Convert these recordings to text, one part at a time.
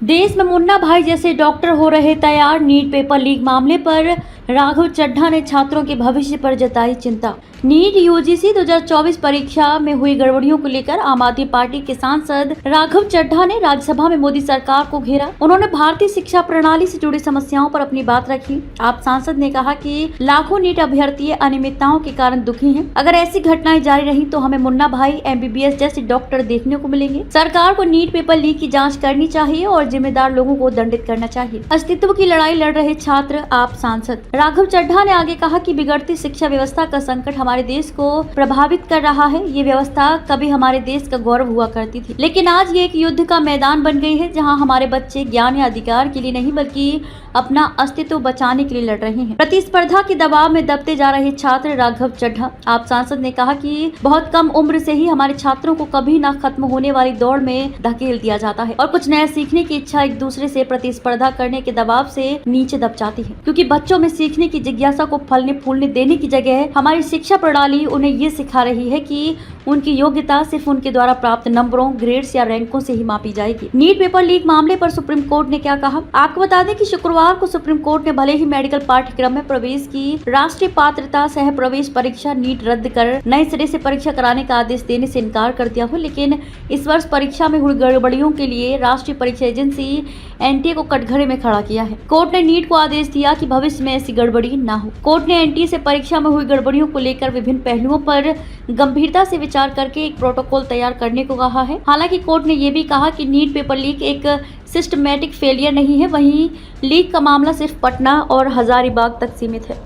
देश में मुन्ना भाई जैसे डॉक्टर हो रहे तैयार। नीट पेपर लीक मामले पर राघव चड्ढा ने छात्रों के भविष्य पर जताई चिंता। नीट यूजीसी 2024 परीक्षा में हुई गड़बड़ियों को लेकर आम आदमी पार्टी के सांसद राघव चड्ढा ने राज्यसभा में मोदी सरकार को घेरा। उन्होंने भारतीय शिक्षा प्रणाली से जुड़ी समस्याओं पर अपनी बात रखी। आप सांसद ने कहा कि लाखों नीट अभ्यर्थी अनियमितताओं के कारण दुखी हैं। अगर ऐसी घटनाएं जारी रही तो हमें मुन्ना भाई MBBS जैसे डॉक्टर देखने को मिलेंगे। सरकार को नीट पेपर लीक की जाँच करनी चाहिए और जिम्मेदार लोगों को दंडित करना चाहिए। अस्तित्व की लड़ाई लड़ रहे छात्र आप सांसद। राघव चड्ढा ने आगे कहा कि बिगड़ती शिक्षा व्यवस्था का संकट हमारे देश को प्रभावित कर रहा है। ये व्यवस्था कभी हमारे देश का गौरव हुआ करती थी, लेकिन आज ये एक युद्ध का मैदान बन गई है, जहां हमारे बच्चे ज्ञान या अधिकार के लिए नहीं बल्कि अपना अस्तित्व बचाने के लिए लड़ रहे हैं। प्रतिस्पर्धा के दबाव में दबते जा रहे छात्र राघव चड्ढा। आप सांसद ने कहा कि बहुत कम उम्र से ही हमारे छात्रों को कभी न खत्म होने वाली दौड़ में धकेल दिया जाता है और कुछ नया सीखने की इच्छा एक दूसरे से प्रतिस्पर्धा करने के दबाव से नीचे दब जाती है, क्योंकि बच्चों में सीखने की जिज्ञासा को फलने फूलने देने की जगह हमारी शिक्षा प्रणाली उन्हें ये सिखा रही है कि उनकी योग्यता सिर्फ उनके द्वारा प्राप्त नंबरों, ग्रेड्स या रैंकों से ही मापी जाएगी। नीट पेपर लीक मामले पर सुप्रीम कोर्ट ने क्या कहा? आपको बता दें कि शुक्रवार को सुप्रीम कोर्ट ने भले ही मेडिकल पाठ्यक्रम में प्रवेश की राष्ट्रीय पात्रता सह प्रवेश परीक्षा नीट रद्द कर नए सिरे से परीक्षा कराने का आदेश देने से इनकार कर दिया हो, लेकिन इस वर्ष परीक्षा में हुई गड़बड़ियों के लिए राष्ट्रीय परीक्षा एजेंसी NTA को कटघरे में खड़ा किया है। कोर्ट ने नीट को आदेश दिया कि भविष्य में ऐसी गड़बड़ी न हो। कोर्ट ने NTA से परीक्षा में हुई गड़बड़ियों को लेकर विभिन्न पहलुओं पर गंभीरता से विचार करके एक प्रोटोकॉल तैयार करने को कहा है। हालांकि कोर्ट ने यह भी कहा कि नीट पेपर लीक एक सिस्टमैटिक फेलियर नहीं है, वहीं लीक का मामला सिर्फ पटना और हजारीबाग तक सीमित है।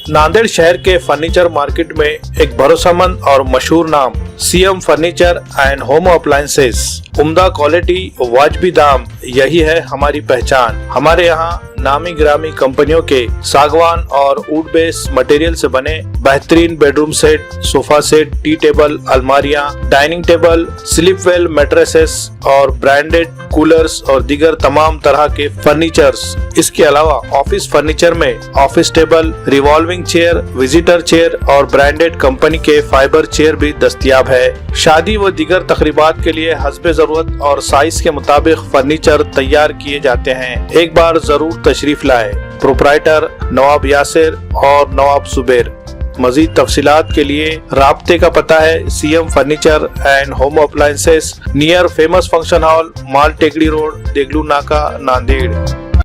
नांदेड़ शहर के फर्नीचर मार्केट में एक भरोसेमंद और मशहूर नाम CM furniture and home appliances. उम्दा क्वालिटी, वाजबी दाम, यही है हमारी पहचान। हमारे यहाँ नामी गिरामी कंपनियों के सागवान और वुड बेस मटेरियल से बने बेहतरीन bedroom set, sofa set, tea table, अलमारियाँ, dining table, sleep well mattresses और ब्रांडेड कूलर्स और दीगर तमाम तरह के फर्नीचर्स। इसके अलावा ऑफिस फर्नीचर में office table, revolving chair, visitor chair और ब्रांडेड कंपनी के फाइबर चेयर भी दस्तयाब है। शादी व दीगर तकरीबात के लिए हस्बे जरूरत और साइज के मुताबिक फर्नीचर तैयार किए जाते हैं। एक बार जरूर तशरीफ लाए। प्रोप्राइटर नवाब यासिर और नवाब सुबेर। मजीद तफसीलात के लिए राब्ते का पता है CM furniture and home appliances, near famous function hall, Mal Tekdi road, Deglur नाका, नांदेड़।